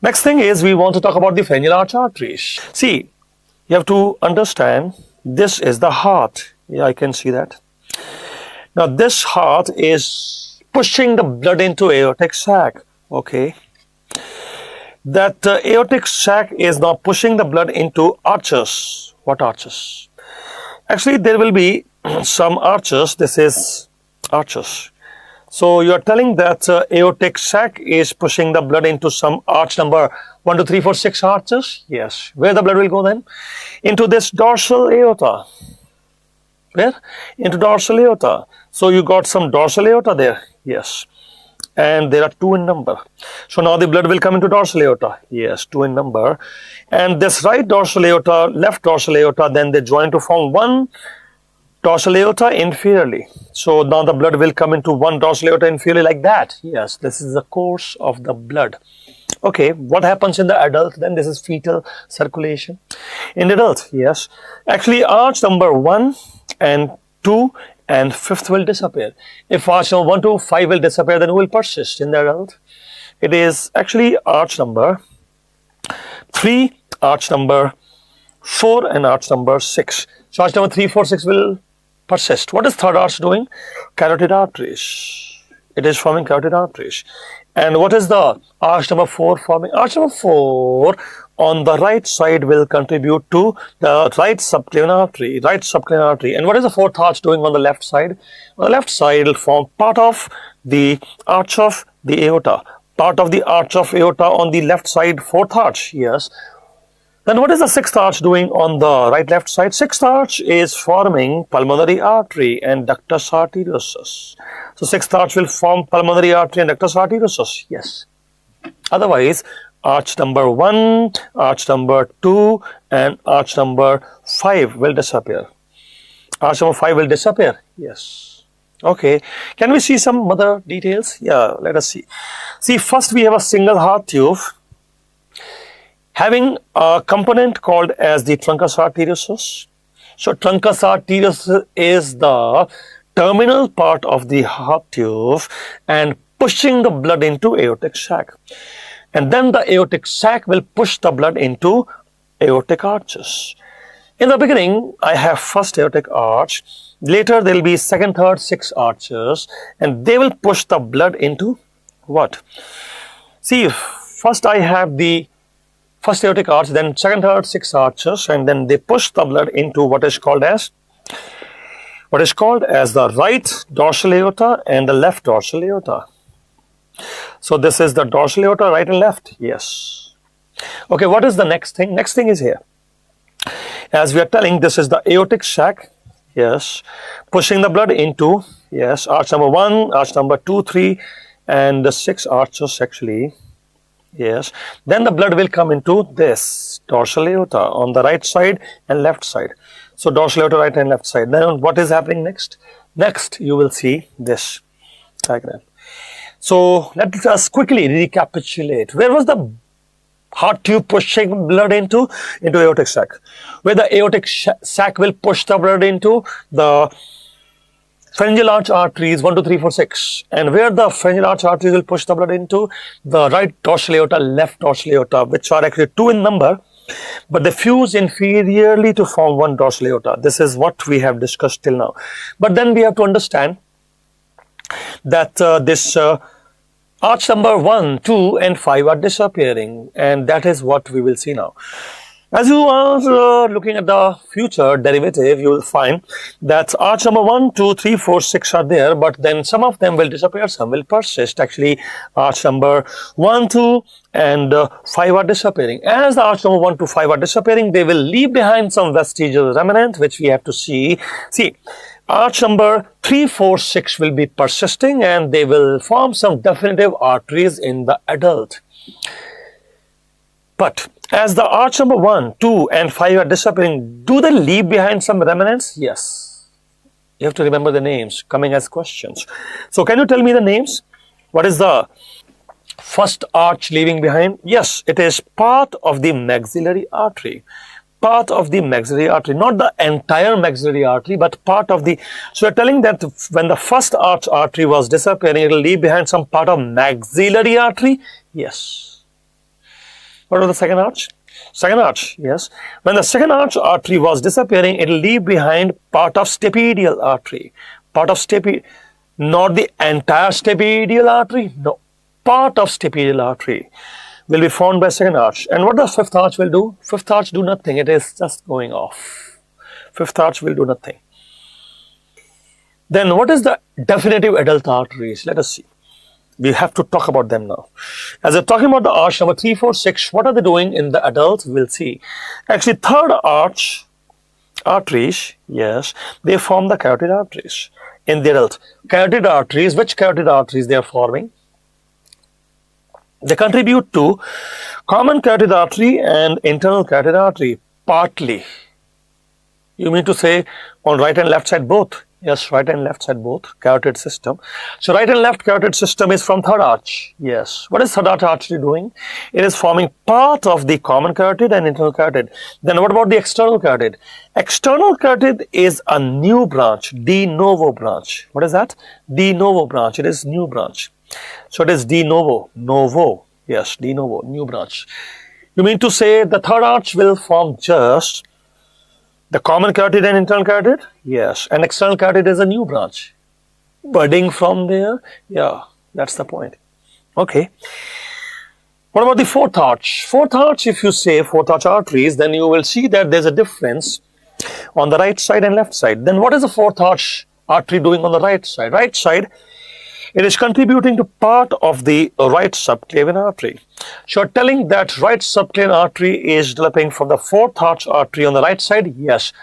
Next thing is we want to talk about the pharyngeal arch arteries. See, you have to understand this is the heart. Yeah, I can see that. Now this heart is pushing the blood into aortic sac. Okay. That aortic sac is now pushing the blood into arches. What arches? Actually, there will be some arches. This is arches. So you are telling that aortic sac is pushing the blood into some arch number 1, 2, 3, 4, 6 arches. Yes. Where the blood will go then? Into this dorsal aorta. Where? Into dorsal aorta. So you got some dorsal aorta there. Yes. And there are 2 in number. So now the blood will come into dorsal aorta. Yes, 2 in number. And this right dorsal aorta, left dorsal aorta, then they join to form one dorsal aorta inferiorly. So now the blood will come into one dorsal aorta inferiorly like that. Yes, this is the course of the blood. Okay, what happens in the adult? Then this is fetal circulation. In adult, yes. Actually, arch number 1 and 2 and 5th will disappear. If arch number 1 to 5 will disappear, then it will persist in the adult. It is actually arch number 3, arch number 4 and arch number 6. So arch number 3, 4, 6 will persist. What is third arch doing? Carotid arteries. It is forming carotid arteries. And what is the arch number 4 forming? Arch number 4 on the right side will contribute to the right subclavian artery. And what is the fourth arch doing on the left side? On the left side, it will form part of the arch of the aorta. Part of the arch of aorta on the left side, fourth arch, yes. Then what is the sixth arch doing on the right left side? Sixth arch is forming pulmonary artery and ductus arteriosus. So sixth arch will form pulmonary artery and ductus arteriosus, yes. Otherwise, arch number 1, arch number 2 and arch number 5 will disappear. Arch number 5 will disappear, yes. Okay, can we see some other details? Yeah, let us see. See, first we have a single heart tube having a component called as the truncus arteriosus. So truncus arteriosus is the terminal part of the heart tube and pushing the blood into aortic sac. And then the aortic sac will push the blood into aortic arches. In the beginning, I have first aortic arch. Later, there will be second, third, 6 arches. And they will push the blood into what? See, first I have the first aortic arch, then second, third, 6 arches. And then they push the blood into what is called as the right dorsal aorta and the left dorsal aorta. So this is the dorsal aorta, right and left. Yes. Okay, what is the next thing? Next thing is here. As we are telling, this is the aortic sac. Yes. Pushing the blood into, yes, arch number 1, arch number 2, 3, and the 6 arches actually. Yes. Then the blood will come into this dorsal aorta on the right side and left side. So dorsal aorta, right and left side. Then what is happening next? Next, you will see this diagram. So let us quickly recapitulate. Where was the heart tube pushing blood into? Into aortic sac. Where the aortic sac will push the blood into the pharyngeal arch arteries 1, 2, 3, 4, 6. And where the pharyngeal arch arteries will push the blood into? The right dorsal aorta, left dorsal aorta, which are actually 2 in number, but they fuse inferiorly to form one dorsal aorta. This is what we have discussed till now. But then we have to understand that this arch number 1, 2 and 5 are disappearing, and that is what we will see now. As you are looking at the future derivative, you will find that arch number 1, 2, 3, 4, 6 are there, but then some of them will disappear, some will persist. Actually, arch number 1, 2 and 5 are disappearing. As the arch number 1 to 5 are disappearing, they will leave behind some vestigial remnant, which we have to see. See, arch number 3, 4, 6 will be persisting and they will form some definitive arteries in the adult. But as the arch number 1, 2 and 5 are disappearing, do they leave behind some remnants? Yes. You have to remember the names coming as questions. So can you tell me the names? What is the first arch leaving behind? Yes, it is part of the maxillary artery. Part of the maxillary artery, not the entire maxillary artery, but part of the. So you're telling that when the first arch artery was disappearing, it will leave behind some part of maxillary artery? Yes. What was the second arch? Second arch, yes. When the second arch artery was disappearing, it will leave behind part of stapedial artery. Part of not the entire stapedial artery, no. Part of stapedial artery will be formed by second arch. And what does fifth arch will do? Fifth arch do nothing, it is just going off. Fifth arch will do nothing. Then what is the definitive adult arteries? Let us see. We have to talk about them now. As we're talking about the arch number 3, 4, 6, what are they doing in the adults? We'll see. Actually, third arch arteries, yes, they form the carotid arteries in the adult. Carotid arteries, which carotid arteries they are forming? They contribute to common carotid artery and internal carotid artery, partly. You mean to say on right and left side both? Yes, right and left side both, carotid system. So right and left carotid system is from third arch. Yes. What is third arch artery doing? It is forming part of the common carotid and internal carotid. Then what about the external carotid? External carotid is a new branch, de novo branch. What is that? De novo branch. It is new branch. So it is de novo, novo, yes, de novo, new branch. You mean to say the third arch will form just the common carotid and internal carotid? Yes, and external carotid is a new branch. Budding from there? Yeah, that's the point. Okay. What about the fourth arch? Fourth arch, if you say fourth arch arteries, then you will see that there's a difference on the right side and left side. Then what is the fourth arch artery doing on the right side? Right side, it is contributing to part of the right subclavian artery. So you're telling that right subclavian artery is developing from the fourth arch artery on the right side? Yes.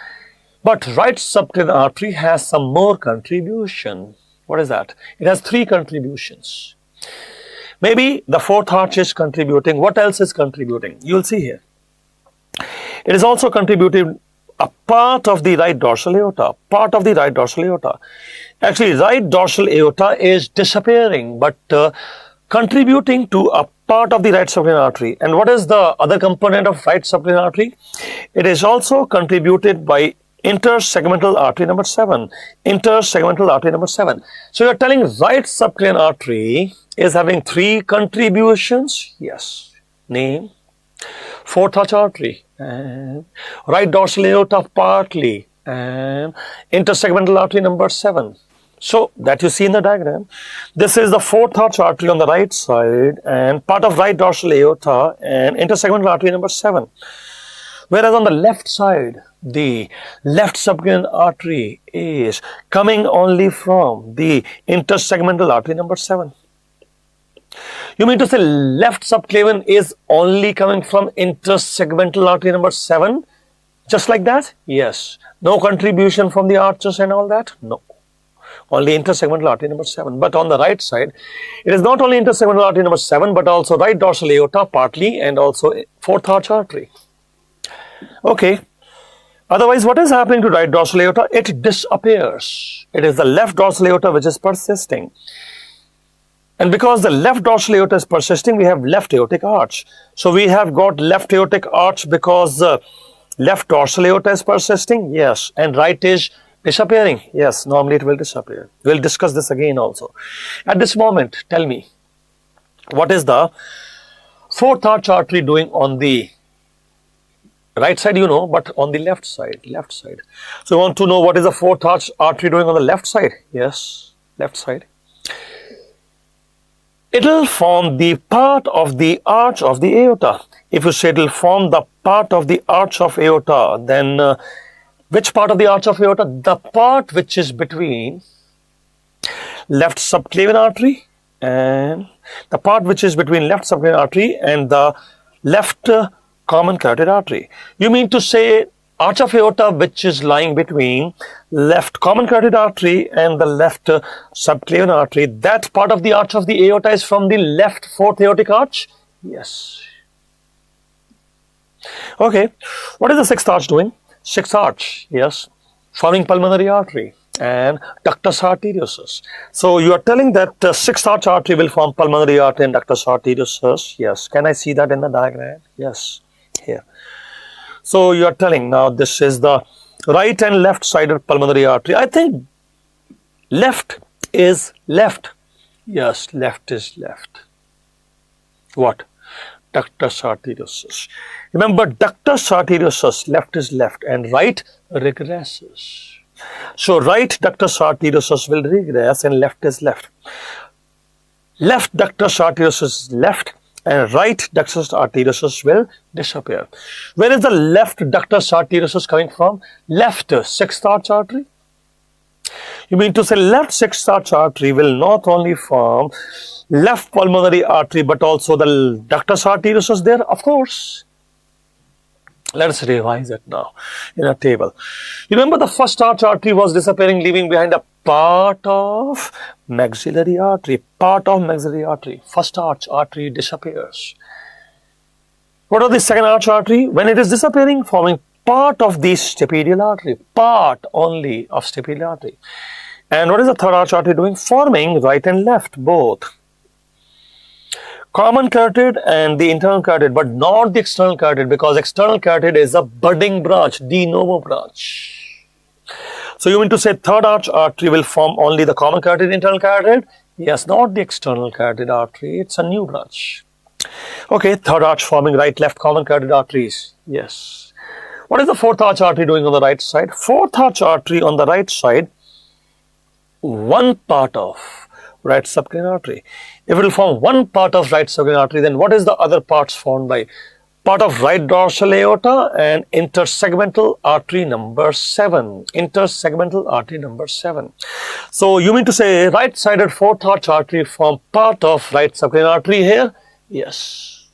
But right subclavian artery has some more contribution. What is that? It has 3 contributions. Maybe the fourth arch is contributing. What else is contributing? You'll see here. It is also contributing a part of the right dorsal aorta. Part of the right dorsal aorta. Actually, right dorsal aorta is disappearing, but contributing to a part of the right subclavian artery. And what is the other component of right subclavian artery? It is also contributed by intersegmental artery number 7. Intersegmental artery number 7. So you are telling right subclavian artery is having 3 contributions. Yes. Name. Fourth arch artery and right dorsal aorta partly and intersegmental artery number 7. So that you see in the diagram, this is the fourth arch artery on the right side and part of right dorsal aorta and intersegmental artery number 7. Whereas on the left side, the left subclavian artery is coming only from the intersegmental artery number 7. You mean to say left subclavian is only coming from intersegmental artery number 7? Just like that? Yes. No contribution from the arches and all that? No. Only intersegmental artery number 7. But on the right side, it is not only intersegmental artery number 7, but also right dorsal aorta partly and also fourth arch artery. Okay. Otherwise, what is happening to right dorsal aorta? It disappears. It is the left dorsal aorta which is persisting. And because the left dorsal aorta is persisting, we have left aortic arch. So we have got left aortic arch because left dorsal aorta is persisting. Yes. And right is disappearing. Yes. Normally it will disappear. We will discuss this again also. At this moment, tell me, what is the fourth arch artery doing on the right side, you know, but on the left side, So you want to know what is the fourth arch artery doing on the left side? Yes, left side. It will form the part of the arch of the aorta. If you say it will form the part of the arch of aorta, then which part of the arch of aorta? The part which is between left subclavian artery and the part which is between left subclavian artery and the left common carotid artery. You mean to say arch of aorta which is lying between left common carotid artery and the left subclavian artery, that part of the arch of the aorta is from the left fourth aortic arch? Yes. Okay. What is the sixth arch doing? Sixth arch, yes, forming pulmonary artery and ductus arteriosus. So you are telling that sixth arch artery will form pulmonary artery and ductus arteriosus. Yes. Can I see that in the diagram? Yes. Here. So you are telling now this is the right and left sided pulmonary artery. I think left is left. Yes, left is left. What? ductus arteriosus. Remember, ductus arteriosus, left is left and right regresses. So right ductus arteriosus will regress and left is left. Left ductus arteriosus is left and right ductus arteriosus will disappear. Where is the left ductus arteriosus coming from? Left sixth arch artery. You mean to say left sixth arch artery will not only form left pulmonary artery but also the ductus arteriosus there? Of course. Let us revise it now in a table. You remember the first arch artery was disappearing, leaving behind a part of maxillary artery. Part of maxillary artery. First arch artery disappears. What are the second arch artery? When it is disappearing, forming part of the stapedial artery. Part only of stapedial artery. And what is the third arch artery doing? Forming right and left both. Common carotid and the internal carotid, but not the external carotid, because external carotid is a budding branch, de novo branch. So you mean to say third arch artery will form only the common carotid, internal carotid? Yes, not the external carotid artery, it's a new branch. Okay, third arch forming right, left common carotid arteries. Yes. What is the fourth arch artery doing on the right side? Fourth arch artery on the right side, one part of right subclavian artery. If it will form one part of right subclavian artery, then what is the other parts formed by? Part of right dorsal aorta and intersegmental artery number 7. Intersegmental artery number 7. So you mean to say right-sided fourth arch artery form part of right subclavian artery here? Yes.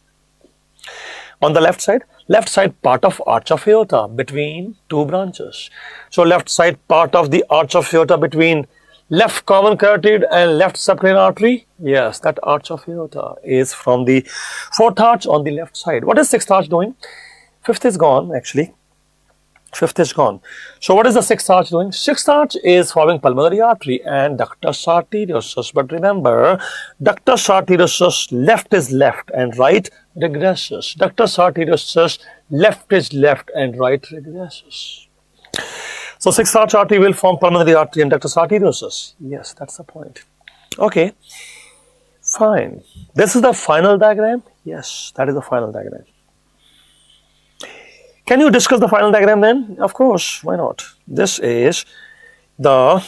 On the left side part of arch of aorta between two branches. So left side part of the arch of aorta between left common carotid and left subclavian artery. Yes, that arch of aorta is from the fourth arch on the left side. What is sixth arch doing? Fifth is gone actually. Fifth is gone. So what is the sixth arch doing? Sixth arch is forming pulmonary artery and ductus arteriosus. But remember, ductus arteriosus left is left and right regresses. Ductus arteriosus left is left and right regresses. So sixth arch artery will form pulmonary artery and ductus arteriosus. Yes, that's the point. Okay, fine. This is the final diagram. Yes, that is the final diagram. Can you discuss the final diagram then? Of course, why not? This is the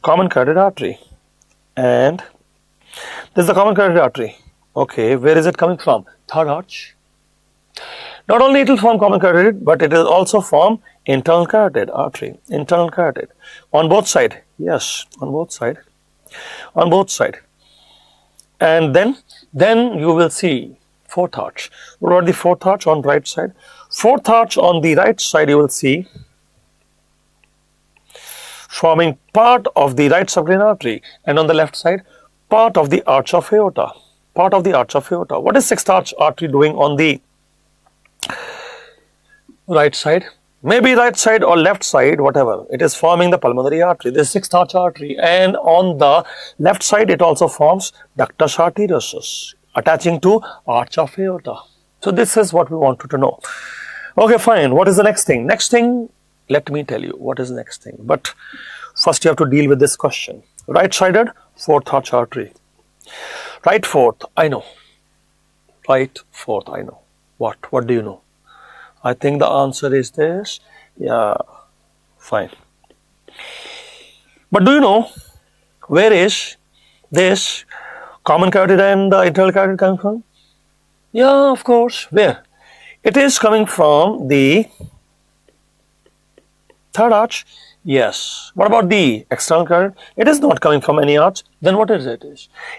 common carotid artery and this is the common carotid artery. Okay, where is it coming from? Third arch. Not only it will form common carotid, but it will also form internal carotid artery. Internal carotid. On both sides. Yes, on both sides. On both sides. And then you will see fourth arch. What about the fourth arch on right side? Fourth arch on the right side you will see forming part of the right subclavian artery, and on the left side part of the arch of aorta. Part of the arch of aorta. What is sixth arch artery doing on the right side? Maybe right side or left side, whatever. It is forming the pulmonary artery. This is sixth arch artery, and on the left side it also forms ductus arteriosus attaching to arch of aorta. So this is what we wanted to know. Okay, fine. What is the next thing? Next thing, let me tell you what is the next thing. But first you have to deal with this question. Right-sided fourth arch artery. Right fourth, I know. Right fourth, I know. What? What do you know? I think the answer is this. Yeah, fine. But do you know where is this common carotid and the internal carotid coming from? Yeah, of course. Where? It is coming from the third arch. Yes. What about the external carotid? It is not coming from any arch. Then what is it?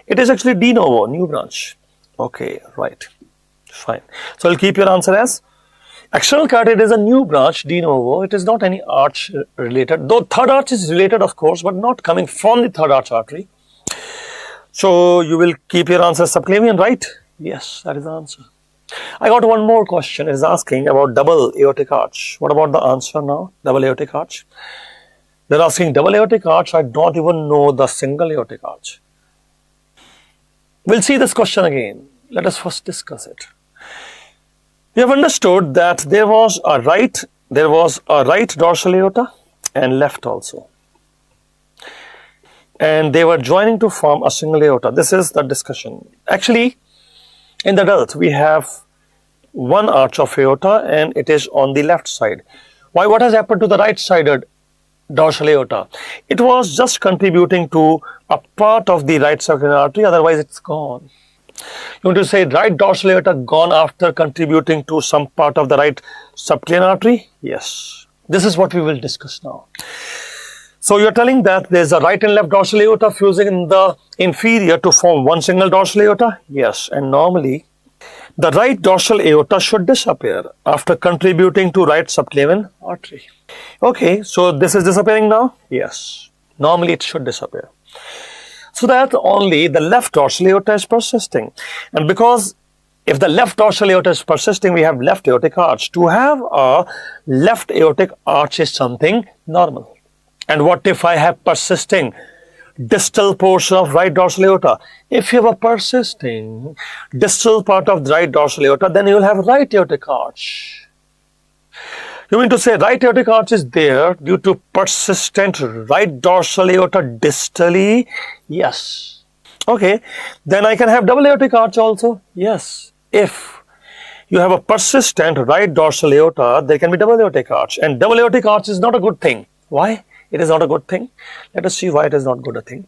It is actually de novo, new branch. Okay, right. Fine. So I'll keep your answer as external carotid is a new branch, de novo. It is not any arch related. Though third arch is related, of course, but not coming from the third arch artery. So you will keep your answer subclavian, right? Yes, that is the answer. I got one more question. It is asking about double aortic arch. What about the answer now? Double aortic arch. They are asking double aortic arch. I don't even know the single aortic arch. We'll see this question again. Let us first discuss it. We have understood that there was a right dorsal aorta and left also. And they were joining to form a single aorta. This is the discussion. Actually, in the adult, we have one arch of aorta and it is on the left side. Why? What has happened to the right-sided dorsal aorta? It was just contributing to a part of the right subclavian artery, otherwise it's gone. You want to say right dorsal aorta gone after contributing to some part of the right subclavian artery? Yes. This is what we will discuss now. So you're telling that there's a right and left dorsal aorta fusing in the inferior to form one single dorsal aorta? Yes. And normally the right dorsal aorta should disappear after contributing to right subclavian artery. Okay, so this is disappearing now? Yes. Normally it should disappear. So that only the left dorsal aorta is persisting. And because if the left dorsal aorta is persisting, we have left aortic arch. To have a left aortic arch is something normal. And what if I have persisting distal portion of right dorsal aorta? If you have a persisting distal part of the right dorsal aorta, then you will have right aortic arch. You mean to say right aortic arch is there due to persistent right dorsal aorta distally? Yes. Okay, then I can have double aortic arch also? Yes. If you have a persistent right dorsal aorta, there can be double aortic arch. And double aortic arch is not a good thing. Why? It is not a good thing. Let us see why it is not good a thing.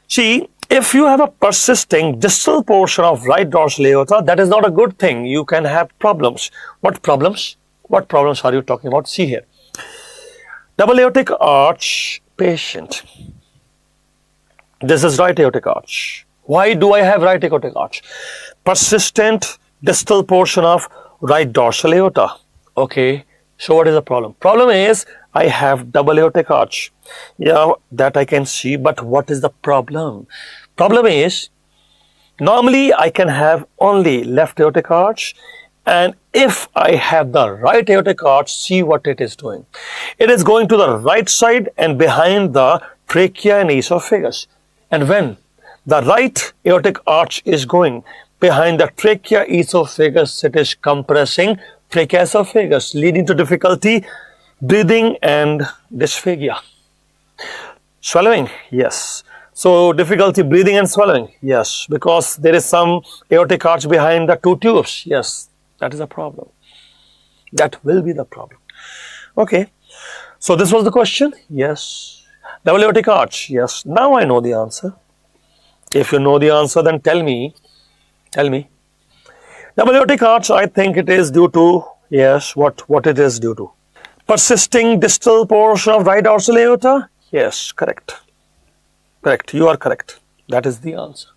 See, if you have a persisting distal portion of right dorsal aorta, that is not a good thing. You can have problems. What problems? What problems are you talking about? See here. Double aortic arch patient. This is right aortic arch. Why do I have right aortic arch? Persistent distal portion of right dorsal aorta. Okay, so what is the problem? Problem is I have double aortic arch. Yeah, that I can see, but what is the problem? Problem is normally I can have only left aortic arch, and if I have the right aortic arch, see what it is doing. It is going to the right side and behind the trachea and esophagus. And when the right aortic arch is going behind the trachea esophagus, it is compressing trachea esophagus, leading to difficulty breathing and dysphagia. Swallowing? Yes. So difficulty breathing and swallowing? Yes. Because there is some aortic arch behind the two tubes? Yes. That is a problem. That will be the problem. Okay. So this was the question? Yes. Double aortic arch? Yes. Now I know the answer. If you know the answer, then tell me. Tell me. Double aortic arch, I think it is due to, yes, what it is due to? Persisting distal portion of right dorsal aorta? Yes, correct. Correct. You are correct. That is the answer.